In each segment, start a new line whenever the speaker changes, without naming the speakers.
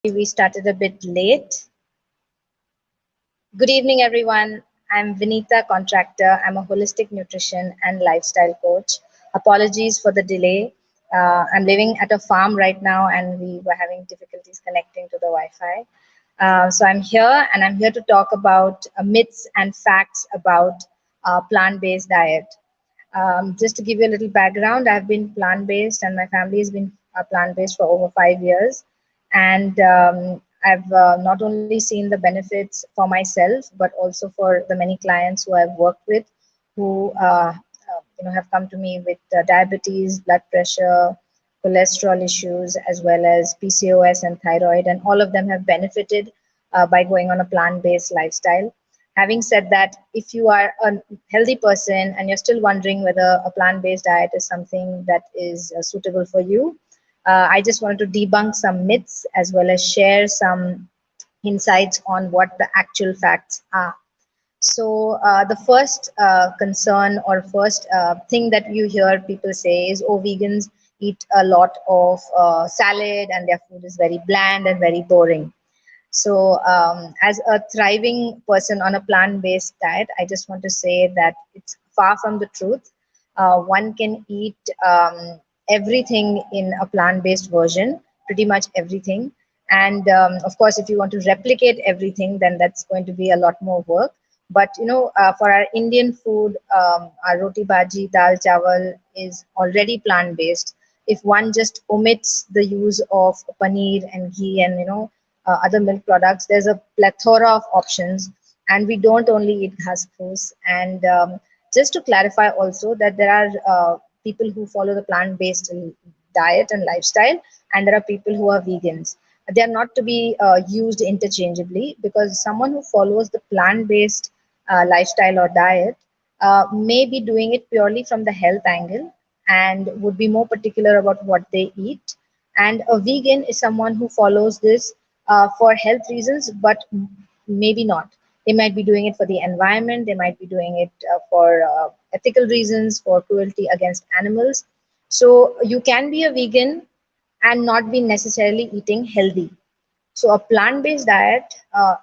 We started a bit late. Good evening, everyone. I'm Vinita, Contractor. I'm a holistic nutrition and lifestyle coach. Apologies for the delay. I'm living at a farm right now, and we were having difficulties connecting to the Wi-Fi. So I'm here, and I'm here to talk about myths and facts about plant-based diet. Just to give you a little background, I've been plant-based, and my family has been plant-based for over 5 years. And I've not only seen the benefits for myself, but also for the many clients who I've worked with, who have come to me with diabetes, blood pressure, cholesterol issues, as well as PCOS and thyroid, and all of them have benefited by going on a plant-based lifestyle. Having said that, if you are a healthy person and you're still wondering whether a plant-based diet is something that is suitable for you, I just wanted to debunk some myths as well as share some insights on what the actual facts are. So the first concern or first thing that you hear people say is, oh, vegans eat a lot of salad and their food is very bland and very boring. So, as a thriving person on a plant-based diet, I just want to say that it's far from the truth. One can eat everything in a plant-based version, pretty much everything. And of course, if you want to replicate everything, then that's going to be a lot more work. But for our Indian food, our roti bhaji, dal chawal is already plant-based. If one just omits the use of paneer and ghee and other milk products, there's a plethora of options, and we don't only eat ghas foods. And just to clarify also that there are people who follow the plant-based diet and lifestyle, and there are people who are vegans. They are not to be used interchangeably, because someone who follows the plant-based lifestyle or diet may be doing it purely from the health angle and would be more particular about what they eat. And a vegan is someone who follows this for health reasons, but maybe not. They might be doing it for the environment, they might be doing it for ethical reasons, for cruelty against animals. So you can be a vegan and not be necessarily eating healthy. So a plant-based diet,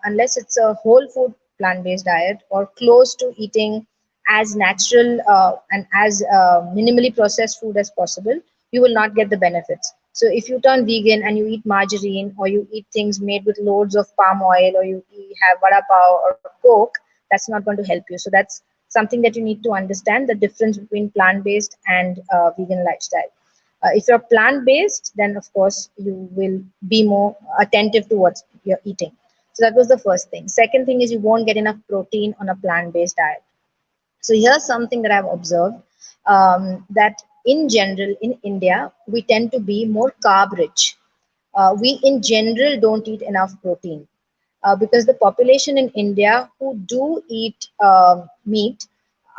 unless it's a whole food plant-based diet or close to eating as natural and as minimally processed food as possible, you will not get the benefits. So if you turn vegan and you eat margarine, or you eat things made with loads of palm oil, or you have vada pav or coke, that's not going to help you. So that's something that you need to understand, the difference between plant-based and vegan lifestyle. If you're plant-based, then of course you will be more attentive to what you're eating. So that was the first thing. Second thing is, you won't get enough protein on a plant-based diet. So here's something that I've observed, that in general in India, we tend to be more carb rich. We in general don't eat enough protein, because the population in India who do eat meat,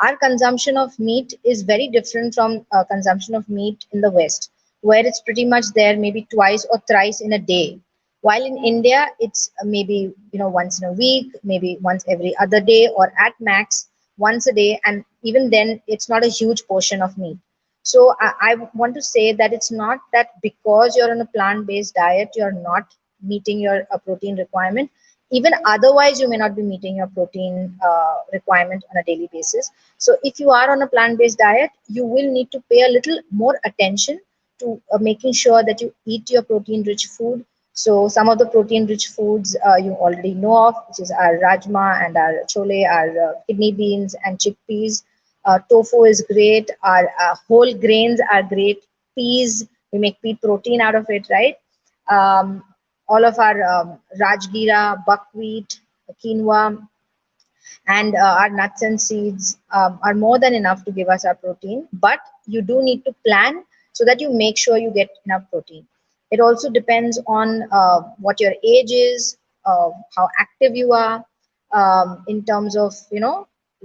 our consumption of meat is very different from consumption of meat in the West, where it's pretty much there maybe twice or thrice in a day. While in India, it's maybe once in a week, maybe once every other day, or at max once a day, and even then, it's not a huge portion of meat. So I want to say that it's not that because you're on a plant-based diet, you're not meeting your protein requirement. Even otherwise, you may not be meeting your protein requirement on a daily basis. So if you are on a plant-based diet, you will need to pay a little more attention to making sure that you eat your protein-rich food. So some of the protein-rich foods you already know of, which is our rajma and our chole, our kidney beans and chickpeas. Tofu is great. Our whole grains are great. Peas, we make pea protein out of it, right? All of our rajgira, buckwheat, quinoa, and our nuts and seeds are more than enough to give us our protein. But you do need to plan so that you make sure you get enough protein. It also depends on what your age is, how active you are, in terms of,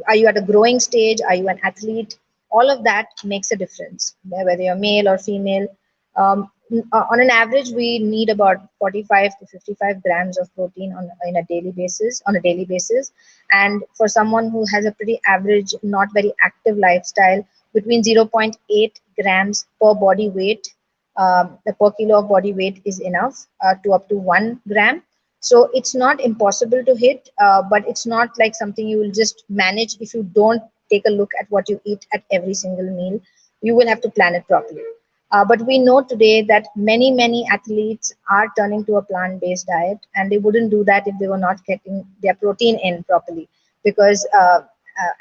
are you at a growing stage? Are you an athlete? All of that makes a difference, whether you're male or female. On an average, we need about 45 to 55 grams of protein on a daily basis. And for someone who has a pretty average, not very active lifestyle, between 0.8 grams per body weight per kilo of body weight is enough, to up to 1 gram. So it's not impossible to hit, but it's not like something you will just manage if you don't take a look at what you eat at every single meal. You will have to plan it properly. But we know today that many athletes are turning to a plant-based diet, and they wouldn't do that if they were not getting their protein in properly. Because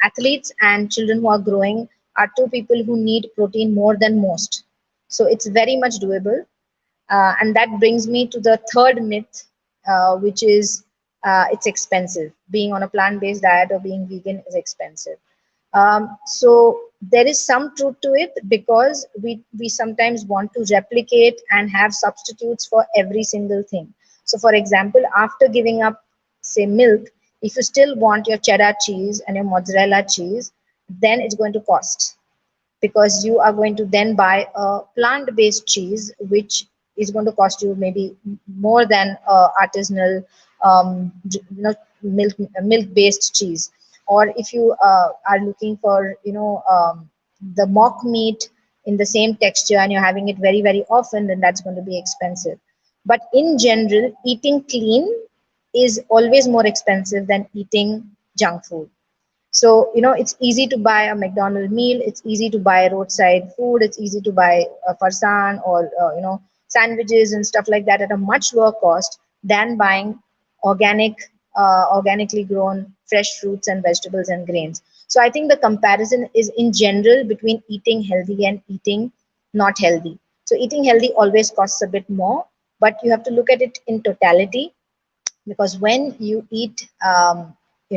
athletes and children who are growing are two people who need protein more than most. So it's very much doable. And that brings me to the third myth, which is it's expensive. Being on a plant-based diet or being vegan is expensive. So there is some truth to it, because we sometimes want to replicate and have substitutes for every single thing. So for example, after giving up, say, milk, if you still want your cheddar cheese and your mozzarella cheese, then it's going to cost, because you are going to then buy a plant-based cheese, which is going to cost you maybe more than artisanal, milk-based cheese. Or if you are looking for, the mock meat in the same texture, and you're having it very often, then that's going to be expensive. But in general, eating clean is always more expensive than eating junk food. So, it's easy to buy a McDonald's meal, it's easy to buy roadside food, it's easy to buy a farsan or, sandwiches and stuff like that at a much lower cost than buying organic, organically grown fresh fruits and vegetables and grains. So I think the comparison is in general between eating healthy and eating not healthy. So eating healthy always costs a bit more, but you have to look at it in totality, because when you eat,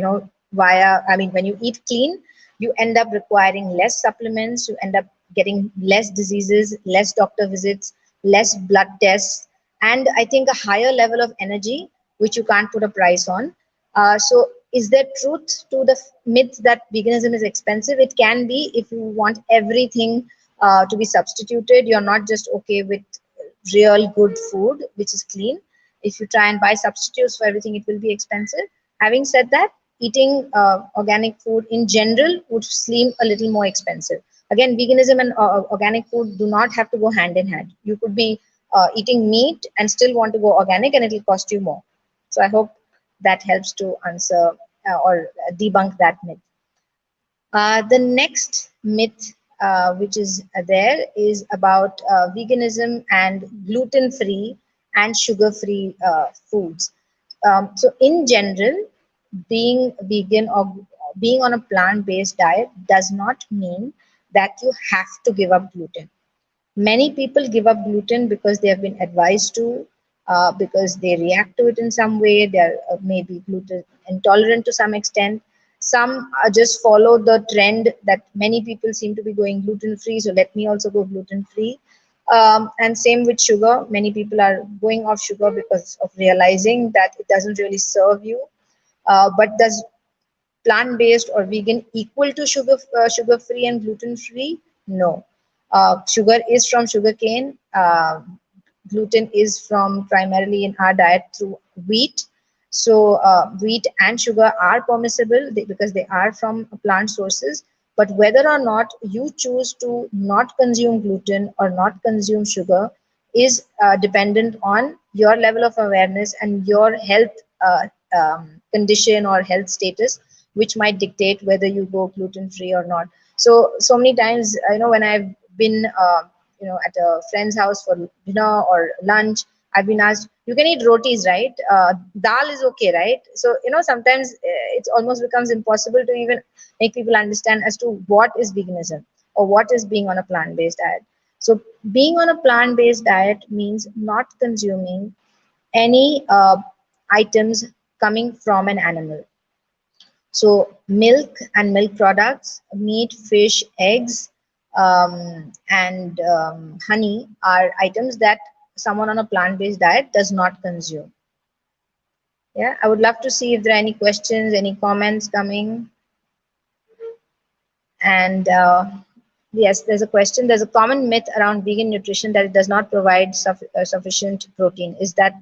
when you eat clean, you end up requiring less supplements, you end up getting less diseases, less doctor visits, less blood tests, and I think a higher level of energy, which you can't put a price on. So is there truth to the myth that veganism is expensive? It can be, if you want everything to be substituted, you're not just okay with real good food which is clean. If you try and buy substitutes for everything, it will be expensive. Having said that, eating organic food in general would seem a little more expensive. Again, veganism and organic food do not have to go hand in hand. You could be eating meat and still want to go organic, and it will cost you more. So I hope that helps to answer or debunk that myth. The next myth, which is there, is about veganism and gluten-free and sugar-free foods. So in general, being vegan or being on a plant-based diet does not mean that you have to give up gluten. Many people give up gluten because they have been advised to, because they react to it in some way. They're maybe gluten intolerant to some extent. Some just follow the trend that many people seem to be going gluten free, so let me also go gluten free. And same with sugar. Many people are going off sugar because of realizing that it doesn't really serve you. But does plant-based or vegan equal to sugar-free and gluten-free? No. Sugar is from sugarcane. Gluten is from primarily in our diet through wheat. So wheat and sugar are permissible because they are from plant sources. But whether or not you choose to not consume gluten or not consume sugar is dependent on your level of awareness and your health condition or health status, which might dictate whether you go gluten free or not. So many times, when I've been at a friend's house for dinner or lunch, I've been asked, you can eat rotis, right? Dal is okay, right? So sometimes it almost becomes impossible to even make people understand as to what is veganism or what is being on a plant-based diet. So being on a plant-based diet means not consuming any items coming from an animal. So milk and milk products, meat, fish, eggs, and honey are items that someone on a plant-based diet does not consume. Yeah, I would love to see if there are any questions, any comments coming. And yes, there's a question. There's a common myth around vegan nutrition that it does not provide sufficient protein. Is that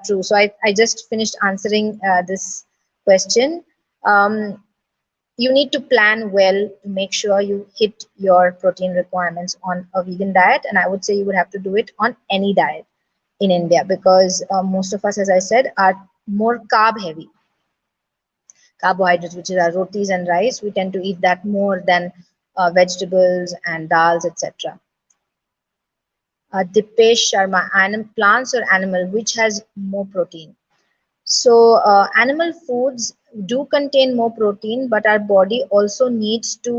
true? So I just finished answering this question. you need to plan well to make sure you hit your protein requirements on a vegan diet. And I would say you would have to do it on any diet in India, because most of us, as I said, are more carb heavy. Carbohydrates, which is our rotis and rice, we tend to eat that more than vegetables and dals, etc. Dipesh Sharma, plants or animal, which has more protein? So, animal foods do contain more protein, but our body also needs to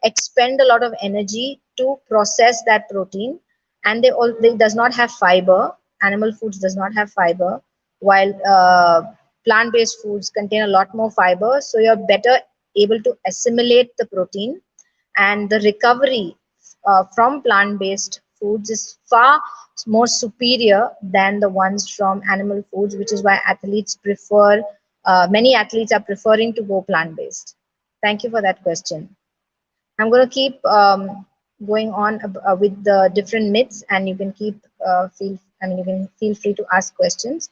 expend a lot of energy to process that protein, and they does not have fiber. Animal foods does not have fiber, while plant-based foods contain a lot more fiber. So you're better able to assimilate the protein, and the recovery from plant-based foods is far more superior than the ones from animal foods, which is why athletes prefer, many athletes are preferring to go plant-based. Thank you for that question. I'm going to keep going on with the different myths, and you can you can feel free to ask questions.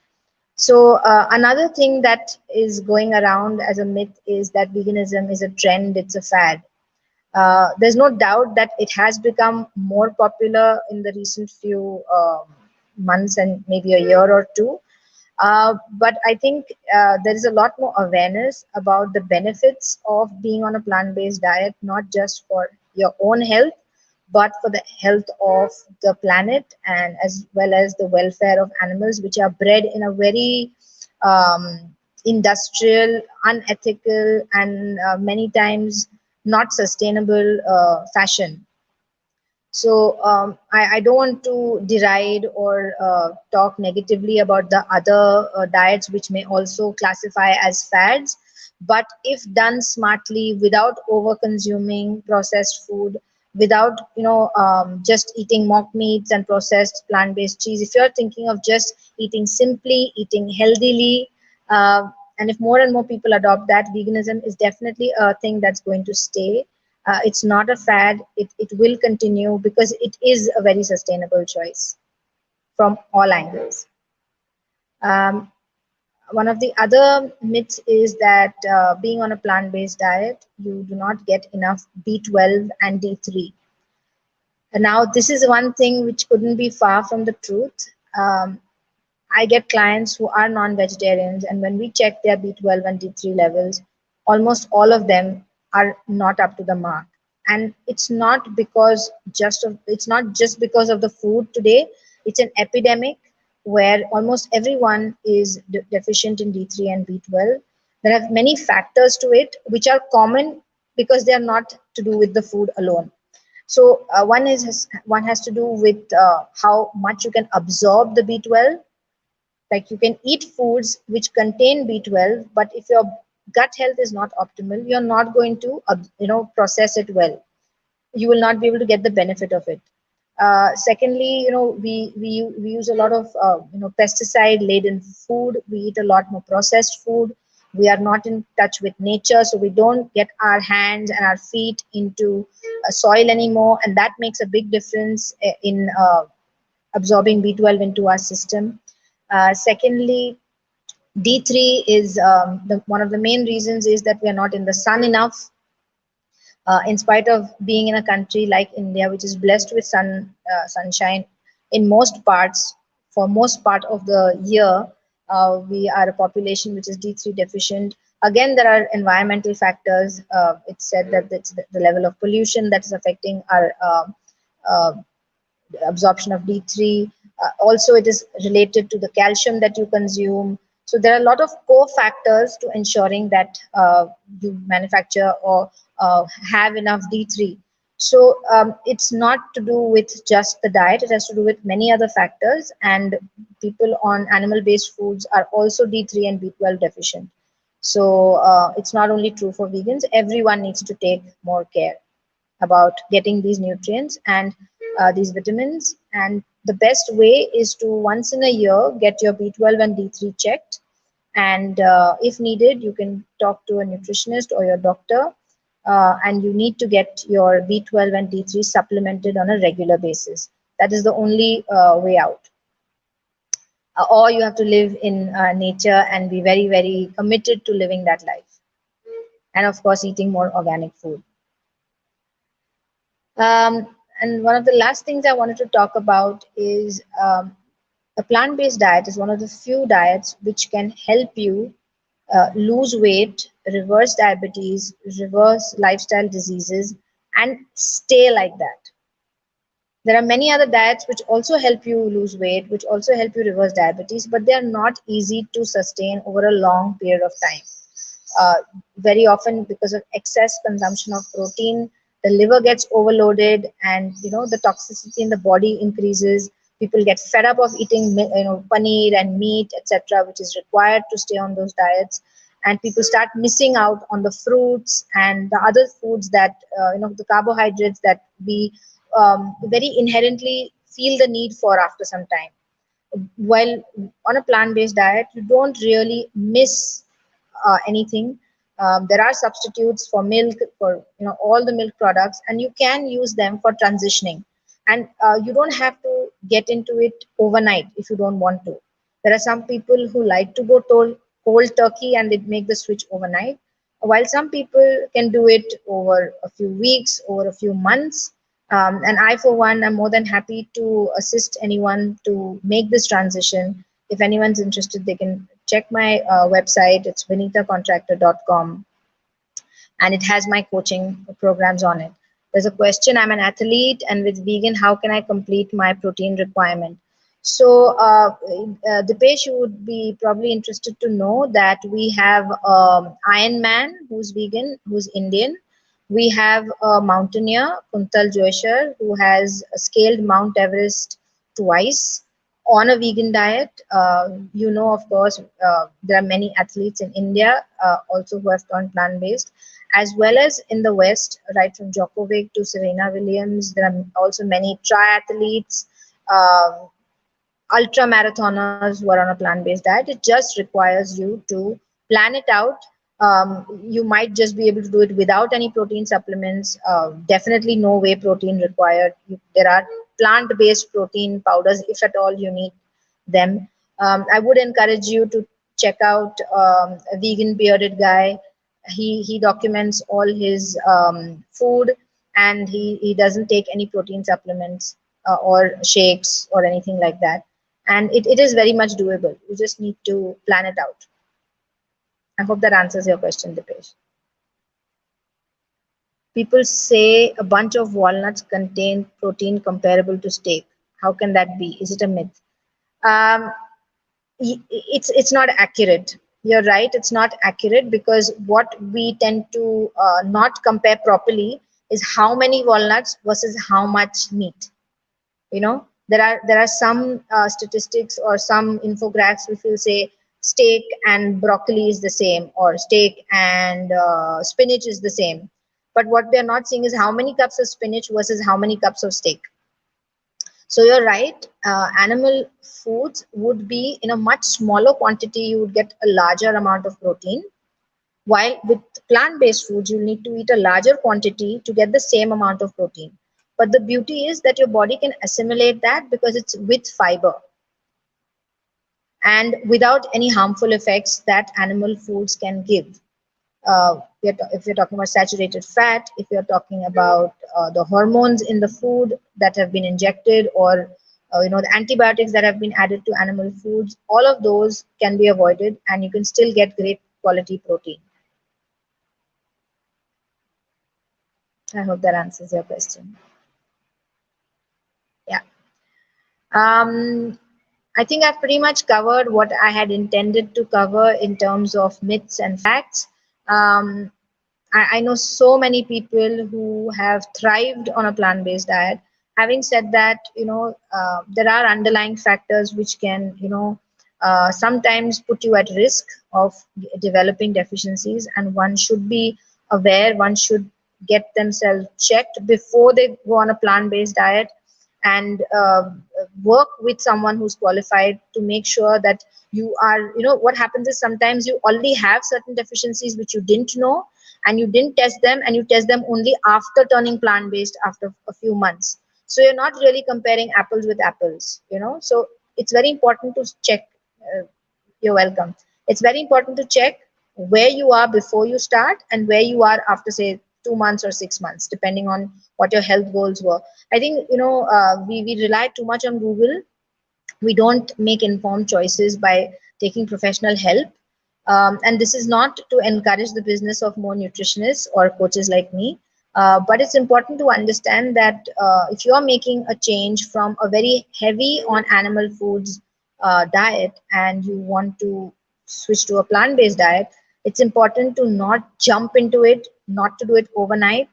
So another thing that is going around as a myth is that veganism is a trend, it's a fad. There's no doubt that it has become more popular in the recent few months and maybe a year or two. But I think there is a lot more awareness about the benefits of being on a plant-based diet, not just for your own health, but for the health of the planet, and as well as the welfare of animals, which are bred in a very industrial, unethical, and many times not sustainable fashion. So I don't want to deride or talk negatively about the other diets which may also classify as fads. But if done smartly, without over consuming processed food, without just eating mock meats and processed plant-based cheese, if you're thinking of just eating simply, eating healthily, uh, and if more and more people adopt that, veganism is definitely a thing that's going to stay. It's not a fad. It will continue because it is a very sustainable choice from all angles. Um, One of the other myths is that being on a plant-based diet, you do not get enough B12 and D3. And now, this is one thing which couldn't be far from the truth. I get clients who are non-vegetarians, and when we check their B12 and D3 levels, almost all of them are not up to the mark. And it's not just because of the food today. It's an epidemic where almost everyone is deficient in D3 and B12. There are many factors to it which are common because they are not to do with the food alone. So one has to do with how much you can absorb the B12. Like, you can eat foods which contain B12, but if your gut health is not optimal, you're not going to process it well. You will not be able to get the benefit of it. Secondly, we use a lot of pesticide laden food. We eat a lot more processed food. We are not in touch with nature, so we don't get our hands and our feet into soil anymore, and that makes a big difference in absorbing B12 into our system. Secondly, D3 is one of the main reasons is that we are not in the sun enough. In spite of being in a country like India, which is blessed with sunshine in most parts, for most part of the year, we are a population which is D3 deficient. Again, there are environmental factors. It's said that it's the level of pollution that is affecting our uh, absorption of D3. Also, it is related to the calcium that you consume. So there are a lot of co-factors to ensuring that you manufacture or have enough D3. So it's not to do with just the diet, it has to do with many other factors, and people on animal-based foods are also D3 and B12 deficient. So it's not only true for vegans, everyone needs to take more care about getting these nutrients and these vitamins. And the best way is to once in a year get your B12 and D3 checked. And if needed, you can talk to a nutritionist or your doctor. And you need to get your B12 and D3 supplemented on a regular basis. That is the only way out. Or you have to live in nature and be very, very committed to living that life. and of course eating more organic food. Um, and one of the last things I wanted to talk about is a plant-based diet is one of the few diets which can help you lose weight, reverse diabetes, reverse lifestyle diseases, and stay like that. There are many other diets which also help you lose weight, which also help you reverse diabetes, but they are not easy to sustain over a long period of time. Uh, Very often, because of excess consumption of protein, the liver gets overloaded, and the toxicity in the body increases. People get fed up of eating, paneer and meat, etc., which is required to stay on those diets, and people start missing out on the fruits and the other foods that the carbohydrates that we very inherently feel the need for after some time. While on a plant-based diet, you don't really miss anything. There are substitutes for milk, for all the milk products, and you can use them for transitioning. And you don't have to get into it overnight if you don't want to. There are some people who like to go cold turkey and they make the switch overnight, while some people can do it over a few weeks, over a few months. And I, for one, am more than happy to assist anyone to make this transition. If anyone's interested, they can check my website. It's vinitacontractor.com, and it has my coaching programs on it. There's a question: I'm an athlete and with vegan, how can I complete my protein requirement? So, Dipesh, you would be probably interested to know that we have Iron Man, who's vegan, who's Indian. We have a mountaineer, Kuntal Joyshar, who has scaled Mount Everest twice on a vegan diet. Of course, there are many athletes in India also who have turned plant-based, as well as in the West, right from Djokovic to Serena Williams. There are also many triathletes, um, ultra marathoners who are on a plant-based diet. It just requires you to plan it out. You might just be able to do it without any protein supplements. Definitely no whey protein required. There are plant-based protein powders if at all you need them. I would encourage you to check out a vegan bearded guy. He documents all his food, and he doesn't take any protein supplements or shakes or anything like that. And it is very much doable. You just need to plan it out. I hope that answers your question, Dipesh. People say a bunch of walnuts contain protein comparable to steak. How can that be? Is it a myth? Um, it's not accurate. You're right, it's not accurate, because what we tend to not compare properly is how many walnuts versus how much meat. There are some statistics or some infographics which will say steak and broccoli is the same, or steak and spinach is the same, but what they're not seeing is how many cups of spinach versus how many cups of steak. So you're right, animal foods would be in a much smaller quantity, you would get a larger amount of protein, while with plant-based foods, you'll need to eat a larger quantity to get the same amount of protein. But the beauty is that your body can assimilate that because it's with fiber and without any harmful effects that animal foods can give. If you're talking about saturated fat, if you're talking about the hormones in the food that have been injected, or the antibiotics that have been added to animal foods, all of those can be avoided, and you can still get great quality protein. I hope that answers your question. Yeah. I think I've pretty much covered what I had intended to cover in terms of myths and facts. Um, I know so many people who have thrived on a plant-based diet. Having said that, there are underlying factors which can, sometimes put you at risk of developing deficiencies, and one should be aware, one should get themselves checked before they go on a plant-based diet, and work with someone who's qualified to make sure that you are, what happens is sometimes you already have certain deficiencies which you didn't know, and you didn't test them, and you test them only after turning plant-based after a few months. So you're not really comparing apples with apples, so it's very important to check. You're welcome. It's very important to check where you are before you start and where you are after, say, 2 months or 6 months, depending on what your health goals were. I think, we rely too much on Google. We don't make informed choices by taking professional help. And this is not to encourage the business of more nutritionists or coaches like me, but it's important to understand that if you are making a change from a very heavy on animal foods diet and you want to switch to a plant-based diet, it's important to not jump into it, not to do it overnight,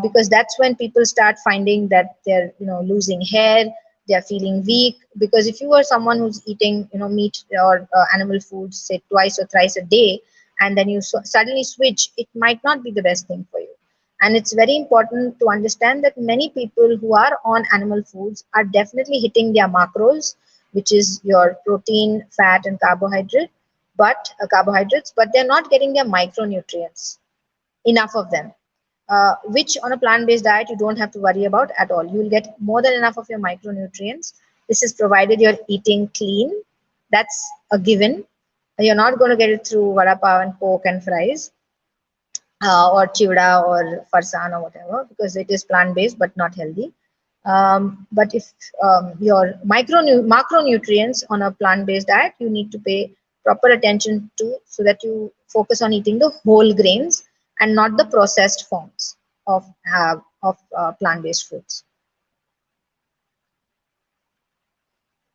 because that's when people start finding that they're, losing hair, they're feeling weak. Because if you are someone who's eating, meat or animal foods, say twice or thrice a day, and then you suddenly switch, it might not be the best thing for you. And it's very important to understand that many people who are on animal foods are definitely hitting their macros, which is your protein, fat, and carbohydrates, but they're not getting their micronutrients, enough of them, which on a plant-based diet you don't have to worry about at all. You'll get more than enough of your micronutrients. This is provided you're eating clean. That's a given. You're not going to get it through vada pav and coke and fries, or chivda or farsan or whatever, because it is plant-based but not healthy. But if your macronutrients on a plant-based diet, you need to pay proper attention to, so that you focus on eating the whole grains and not the processed forms of plant-based foods.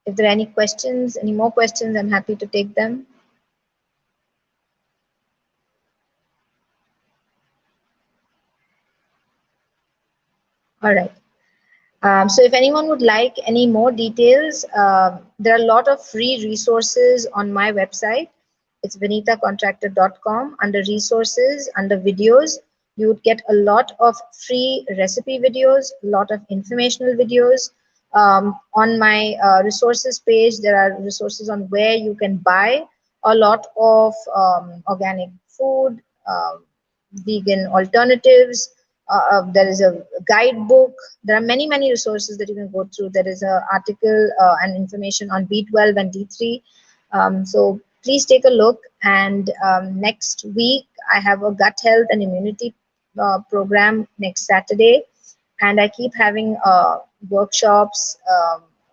If there are any questions, any more questions, I'm happy to take them. All right. So if anyone would like any more details, there are a lot of free resources on my website. It's vinitacontractor.com. Under resources, under videos, you would get a lot of free recipe videos, a lot of informational videos. On my resources page, there are resources on where you can buy a lot of organic food, vegan alternatives. There is a guidebook. There are many, many resources that you can go through. There is an article and information on B12 and D3. So please take a look. And next week, I have a gut health and immunity program next Saturday. And I keep having workshops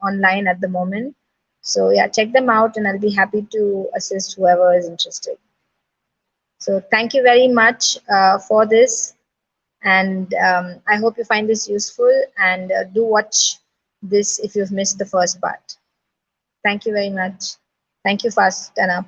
online at the moment. So yeah, check them out and I'll be happy to assist whoever is interested. So thank you very much for this. And I hope you find this useful, and do watch this if you've missed the first part. Thank you very much. Thank you, Fast and Up.